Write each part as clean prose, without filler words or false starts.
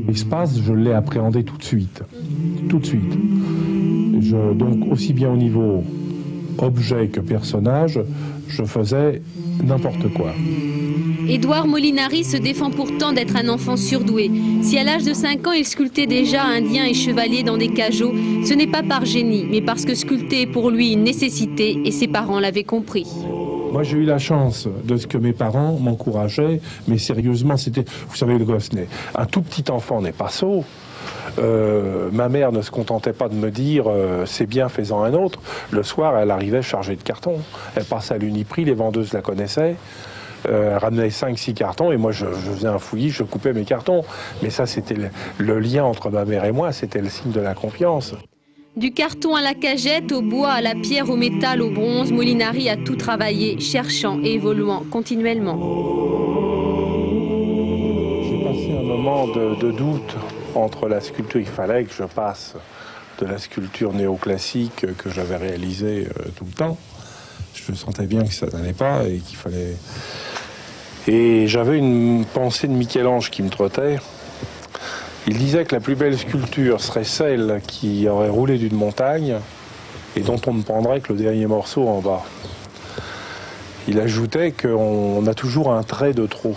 L'espace, je l'ai appréhendé tout de suite. Tout de suite. Donc, aussi bien au niveau objet que personnage, je faisais n'importe quoi. Édouard Molinari se défend pourtant d'être un enfant surdoué. Si à l'âge de 5 ans, il sculptait déjà indiens et chevaliers dans des cageots, ce n'est pas par génie, mais parce que sculpter est pour lui une nécessité et ses parents l'avaient compris. Moi, j'ai eu la chance de ce que mes parents m'encourageaient, mais sérieusement, c'était, vous savez, le gosse n'est, un tout petit enfant n'est pas sot. Ma mère ne se contentait pas de me dire c'est bien, fais-en un autre. Le soir, elle arrivait chargée de cartons. Elle passait à l'Uniprix, les vendeuses la connaissaient. Elle ramenait 5-6 cartons et moi je faisais un fouillis, je coupais mes cartons. Mais ça, c'était le lien entre ma mère et moi, c'était le signe de la confiance. Du carton à la cagette, au bois, à la pierre, au métal, au bronze, Molinari a tout travaillé, cherchant et évoluant continuellement. J'ai passé un moment de doute entre la sculpture. Il fallait que je passe de la sculpture néoclassique que j'avais réalisée tout le temps. Je sentais bien que ça n'allait pas et qu'il fallait... Et j'avais une pensée de Michel-Ange qui me trottait. Il disait que la plus belle sculpture serait celle qui aurait roulé d'une montagne et dont on ne prendrait que le dernier morceau en bas. Il ajoutait qu'on a toujours un trait de trop.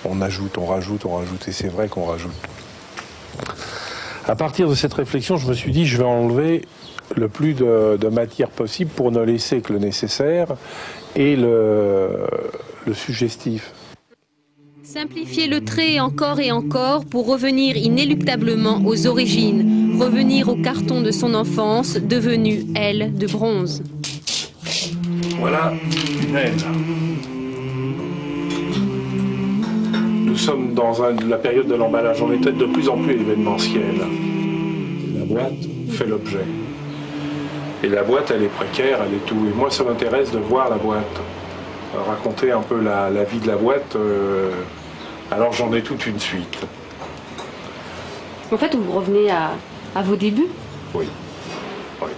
On ajoute, on rajoute, et c'est vrai qu'on rajoute. À partir de cette réflexion, je me suis dit, je vais enlever le plus de matière possible pour ne laisser que le nécessaire et le suggestif. Simplifier le trait encore et encore pour revenir inéluctablement aux origines, revenir au carton de son enfance, devenu aile de bronze. Voilà une aile. Nous sommes dans la période de l'emballage. On est peut-être de plus en plus événementiel. La boîte fait l'objet. Et la boîte, elle est précaire, elle est tout. Et moi, ça m'intéresse de voir la boîte. Raconter un peu la vie de la boîte. Alors j'en ai toute une suite. En fait, vous revenez à vos débuts ? Oui. Oui.